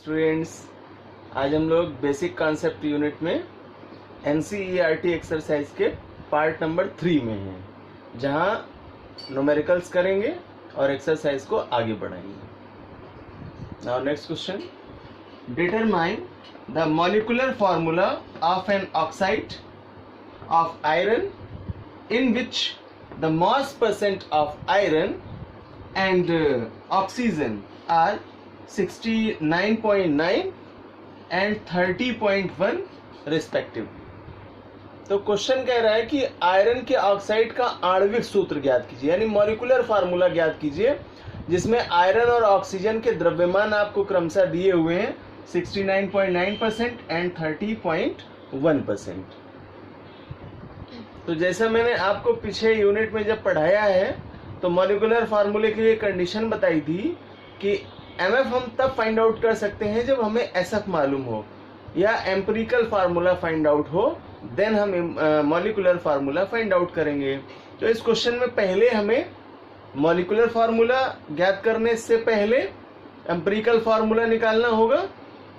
Students, आज हम लोग बेसिक कॉन्सेप्ट यूनिट में एनसीईआरटी एक्सरसाइज के पार्ट नंबर 3 में हैं, जहां न्यूमेरिकल्स करेंगे और एक्सरसाइज को आगे बढ़ाएंगे। Now next question, determine the molecular formula of an oxide of iron in which the mass percent of iron and oxygen are 69.9 and 30.1 respectively। तो क्वेश्चन कह रहा है कि आयरन के ऑक्साइड का आणविक सूत्र ज्ञात कीजिए, यानी मॉलिक्यूलर फार्मूला ज्ञात कीजिए, जिसमें आयरन और ऑक्सीजन के द्रव्यमान आपको क्रमशः दिए हुए हैं 69.9% एंड 30.1%। तो जैसा मैंने आपको पिछले यूनिट में जब पढ़ाया है तो मॉलिक्यूलर फार्मूले के लिए कंडीशन बताई थी कि एमएफ हम तब फाइंड आउट कर सकते हैं जब हमें एसएफ मालूम हो या एम्पिरिकल फार्मूला फाइंड आउट हो, देन हम मॉलिक्यूलर फार्मूला फाइंड आउट करेंगे। तो इस क्वेश्चन में पहले हमें मॉलिक्यूलर फार्मूला ज्ञात करने से पहले एम्पिरिकल फार्मूला निकालना होगा,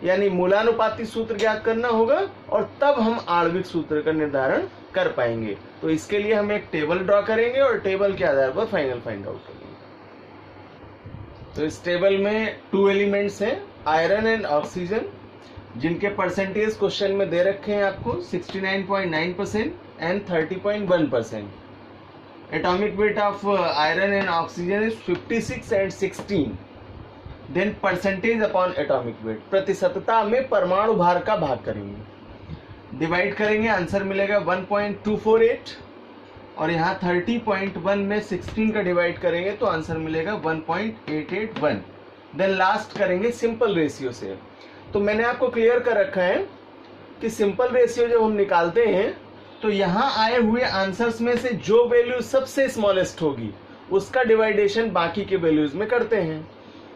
यानी मूलानुपाती सूत्र ज्ञात करना होगा, और तब हम आणविक सूत्र का निर्धारण कर पाएंगे। तो इसके लिए हम एक टेबल ड्रॉ करेंगे और टेबल के आधार पर फाइनल फाइंड आउट करेंगे। तो इस टेबल में 2 एलिमेंट्स हैं, आयरन एंड ऑक्सीजन, जिनके परसेंटेज क्वेश्चन में दे रखे हैं आपको 69.9% and 30.1%। Atomic weight of iron and oxygen is 56 and 16। Then percentage upon atomic weight, प्रतिशतता में परमाणु भार का भाग करेंगे, डिवाइड करेंगे, आंसर मिलेगा 1.248, और यहाँ 30.1 में 16 का डिवाइड करेंगे तो आंसर मिलेगा 1.881। देन लास्ट करेंगे सिंपल रेशियो से। तो मैंने आपको क्लियर कर रखा है कि सिंपल रेशियो जब हम निकालते हैं तो यहाँ आए हुए आंसर्स में से जो वैल्यू सबसे स्मॉलेस्ट होगी उसका डिवाइडेशन बाकी के वैल्यूज में करते हैं।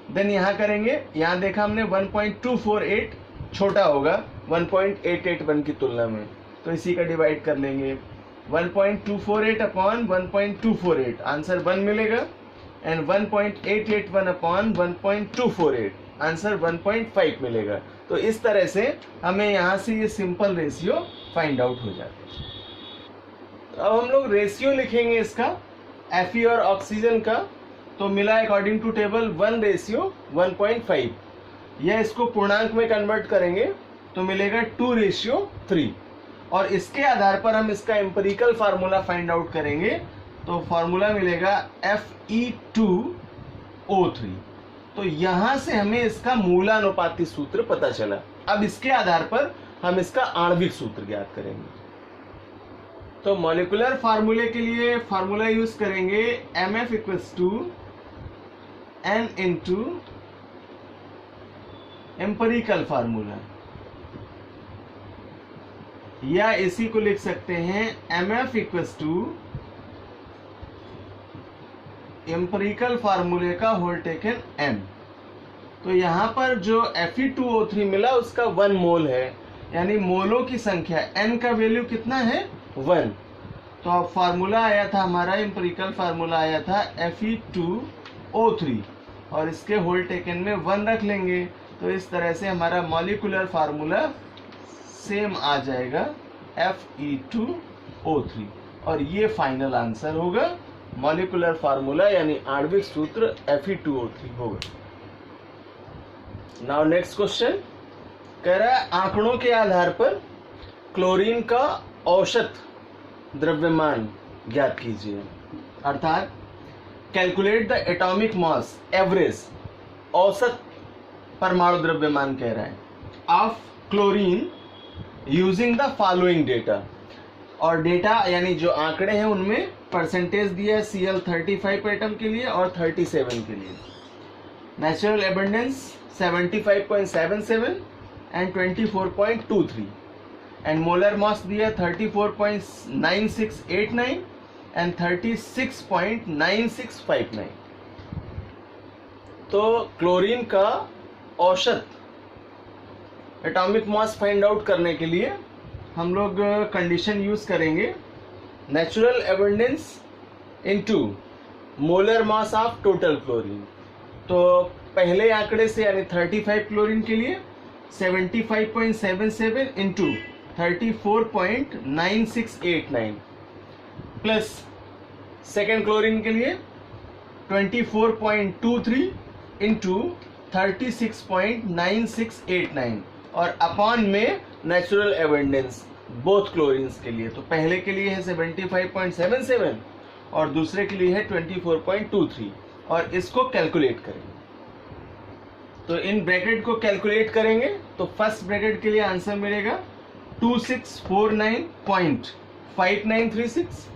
देन यहाँ करेंगे, यहाँ देखा हमने 1.248 छोटा होगा 1.881 की तुलना में, तो इसी का डिवाइड कर लेंगे। 1.248 अपॉन 1.248 आंसर 1 मिलेगा, एंड 1.881 अपॉन 1.248 आंसर 1.5 मिलेगा। तो इस तरह से हमें यहाँ से ये सिंपल रेशियो फाइंड आउट हो जाता है। तो अब हम लोग रेशियो लिखेंगे इसका Fe और ऑक्सीजन का, तो मिला अकॉर्डिंग टू टेबल 1:1.5। यह इसको पूर्णांक में कन्वर्ट करेंगे तो मिलेगा 2:3, और इसके आधार पर हम इसका एम्पिरिकल फार्मूला फाइंड आउट करेंगे। तो फार्मूला मिलेगा Fe2O3। तो यहां से हमें इसका मूलानुपाती सूत्र पता चला। अब इसके आधार पर हम इसका आणविक सूत्र ज्ञात करेंगे। तो मॉलिक्यूलर फार्मूले के लिए फार्मूला यूज करेंगे MF = N into empirical formula, या इसी को लिख सकते हैं MF = एम्पिरिकल फार्मूले का होल टेकन M। तो यहां पर जो Fe2O3 मिला उसका 1 मोल है, यानी मोलों की संख्या N का वैल्यू कितना है 1। तो अब फार्मूला आया था हमारा, एम्पिरिकल फार्मूला आया था Fe2O3, और इसके होल टेकन में 1 रख लेंगे। तो इस तरह से हमारा मॉलिक्यूलर फार्मूला सेम आ जाएगा Fe2O3, और ये फाइनल आंसर होगा। मॉलिक्यूलर फार्मूला यानी आणविक सूत्र Fe2O3 होगा। नाउ नेक्स्ट क्वेश्चन कह रहा है आंकड़ों के आधार पर क्लोरीन का औसत द्रव्यमान ज्ञात कीजिए, अर्थात calculate the atomic mass average, औसत परमाणु द्रव्यमान कह रहा है of chlorine using the following data. और डेटा यानी जो आंकड़े हैं उनमें परसेंटेज दिया है Cl35 एटम के लिए और 37 के लिए। Natural abundance 75.77 and 24.23, and molar mass दिया 34.9689 एंड 36.9659। तो क्लोरीन का औसत एटॉमिक मास फाइंड आउट करने के लिए हम लोग कंडीशन यूज करेंगे natural abundance into molar mass of total chlorine. तो पहले आंकड़े से यानी 35 क्लोरीन के लिए 75.77 इंटू 34.9689 प्लस सेकेंड क्लोरीन के लिए 24.23 इंटू 36.9689 और अपॉन में नेचुरल एबंडेंस बोथ क्लोरीन्स के लिए। तो पहले के लिए है 75.77 और दूसरे के लिए है 24.23 और इसको कैलकुलेट करेंगे। तो इन ब्रैकेट को कैलकुलेट करेंगे तो फर्स्ट ब्रैकेट के लिए आंसर मिलेगा 2649.5936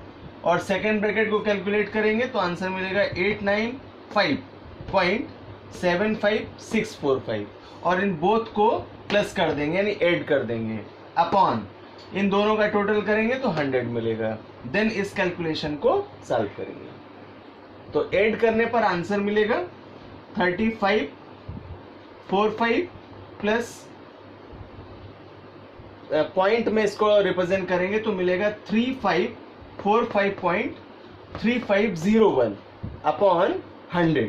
और सेकेंड ब्रैकेट को कैलकुलेट करेंगे तो आंसर मिलेगा 895.75645 और इन बोथ को प्लस कर देंगे यानी ऐड कर देंगे अपॉन इन दोनों का टोटल करेंगे तो 100 मिलेगा। देन इस कैलकुलेशन को सॉल्व करेंगे तो ऐड करने पर आंसर मिलेगा 3545 प्लस पॉइंट में इसको रिप्रेजेंट करेंगे तो मिलेगा 3545.3501 अपॉन 100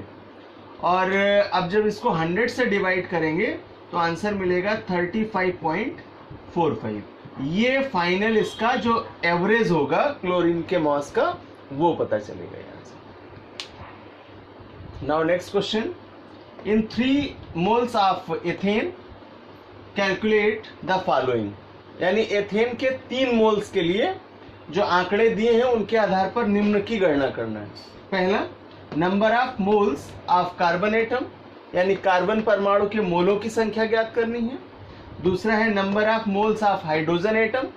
और अब जब इसको 100 से डिवाइड करेंगे तो आंसर मिलेगा 35.45। ये फाइनल इसका जो एवरेज होगा क्लोरीन के मॉस का वो पता चलेगा यहाँ से। Now next question, in 3 moles of ethane calculate the following, यानी एथेन के 3 मोल्स के लिए जो आंकड़े दिए हैं उनके आधार पर निम्न की गणना करना है। पहला, number of moles of carbon atom, यानी कार्बन परमाणु के मोलों की संख्या ज्ञात करनी है। दूसरा है number of moles of hydrogen atom,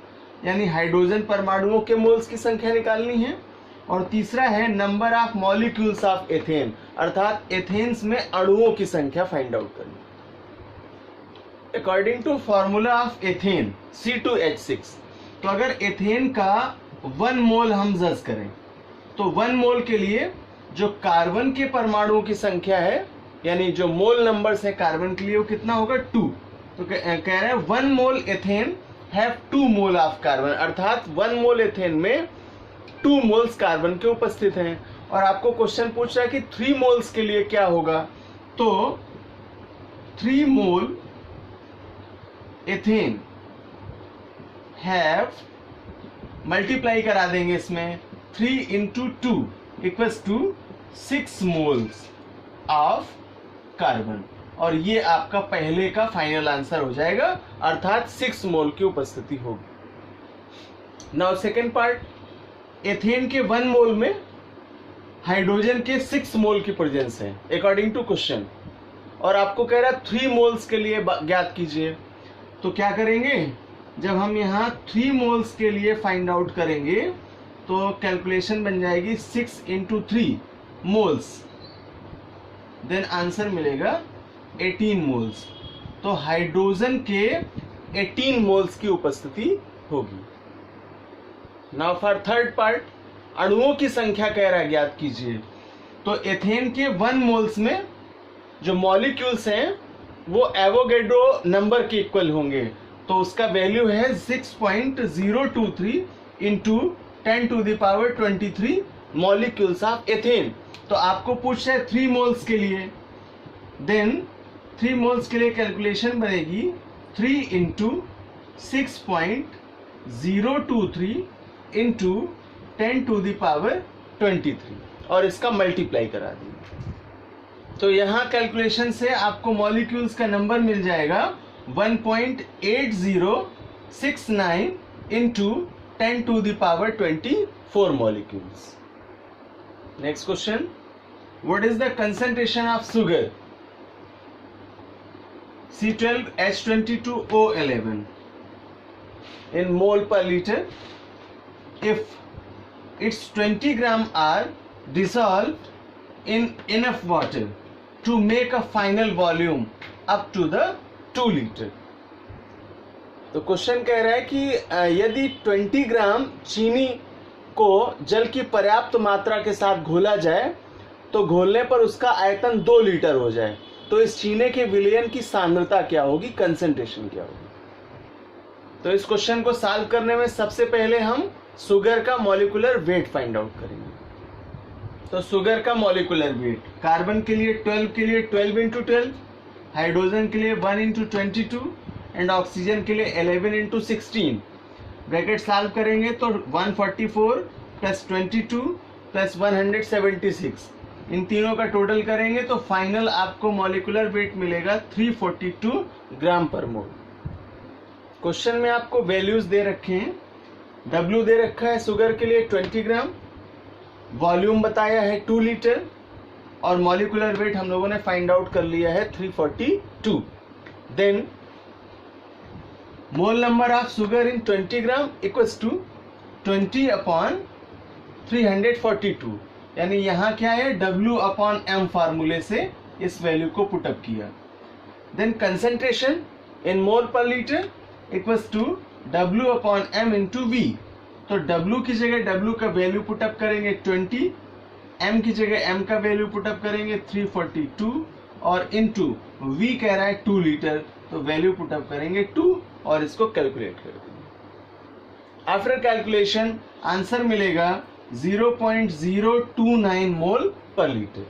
यानी हाइड्रोजन परमाणुओं के मोल्स की संख्या निकालनी है। और तीसरा है number of molecules of ethane, अर्थात एथेन्स में अणुओं की संख्या फाइंड आउट करनी। According to formula of ethane C2H6, तो अगर एथेन का 1 मोल हम जज करें तो 1 मोल के लिए जो कार्बन के परमाणुओं की संख्या है यानी जो मोल नंबर्स है कार्बन के लिए वो कितना होगा 2। तो कह रहे हैं 1 mole ethane have 2 mole of carbon, अर्थात 1 मोल एथेन में 2 मोल्स कार्बन के उपस्थित हैं। और आपको क्वेश्चन पूछ रहा है कि 3 मोल्स के लिए क्या होगा, तो 3 मोल एथेन हैव, मल्टीप्लाई करा देंगे इसमें 3 into 2 equals to 6 moles of carbon और ये आपका पहले का फाइनल आंसर हो जाएगा, अर्थात 6 मोल की उपस्थिति होगी। नाउ सेकेंड पार्ट, एथेन के 1 मोल में हाइड्रोजन के 6 मोल की प्रेजेंस है अकॉर्डिंग टू क्वेश्चन, और आपको कह रहा है 3 मोल्स के लिए ज्ञात कीजिए। तो क्या करेंगे, जब हम यहाँ 3 मोल्स के लिए फाइंड आउट करेंगे तो कैलकुलेशन बन जाएगी 6 इंटू 3 मोल्स, देन आंसर मिलेगा 18 मोल्स। तो हाइड्रोजन के 18 मोल्स की उपस्थिति होगी। नाउ फॉर थर्ड पार्ट, अणुओं की संख्या कह रहा है ज्ञात कीजिए। तो एथेन के 1 मोल्स में जो मॉलिक्यूल्स हैं वो एवोगैड्रो नंबर के इक्वल होंगे, तो उसका वैल्यू है 6.023 इंटू 10⁻23 मॉलिक्यूल्स ऑफ एथेन। तो आपको पूछ रहा है 3 मोल्स के लिए, देन 3 मोल्स के लिए कैलकुलेशन बनेगी 3 इंटू 6.023 इंटू 10⁻23 और इसका मल्टीप्लाई करा देंगे। तो यहाँ कैलकुलेशन से आपको मॉलिक्यूल्स का नंबर मिल जाएगा 1.8069 into 10⁻24 molecules. Next question, what is the concentration of sugar C12H22O11 in mole per liter if its 20 gram are dissolved in enough water to make a final volume up to the 2 liter। तो question कह रहा है कि यदि 20 ग्राम चीनी को जल की पर्याप्त मात्रा के साथ घोला जाए तो घोलने पर उसका आयतन 2 लीटर हो जाए, तो इस चीनी के विलयन की सांद्रता क्या होगी, कंसंट्रेशन क्या होगी। तो इस क्वेश्चन को सॉल्व करने में सबसे पहले हम शुगर का मॉलिक्यूलर वेट फाइंड आउट करेंगे। तो शुगर का मॉलिक्यूलर वेट, कार्बन के लिए 12 इंटू 12, हाइड्रोजन के लिए 1 इंटू 22 एंड ऑक्सीजन के लिए 11 इंटू 16। ब्रैकेट सॉल्व करेंगे तो 144 प्लस 22 प्लस 176, इन तीनों का टोटल करेंगे तो फाइनल आपको मॉलिक्यूलर वेट मिलेगा 342 ग्राम पर मोल। क्वेश्चन में आपको वैल्यूज दे रखे हैं। W दे रखा है शुगर के लिए 20 ग्राम, वॉल्यूम बताया है 2 लीटर और मॉलिक्यूलर वेट हम लोगों ने फाइंड आउट कर लिया है 342। Then mole number of sugar in 20 gram equals to 20 upon 342, यानी यहाँ क्या है W अपॉन M फार्मूले से इस वैल्यू को पुटअप किया। Then concentration in mole per litre equals to W upon M into V। तो W की जगह W का वैल्यू पुटअप करेंगे 20, M की जगह M का वैल्यू पुटअप करेंगे 342 और इंटू V कह रहा है 2 लीटर, तो वैल्यू पुटअप करेंगे 2 और इसको कैलकुलेट कर देंगे। आफ्टर कैलकुलेशन आंसर मिलेगा 0.029 मोल पर लीटर।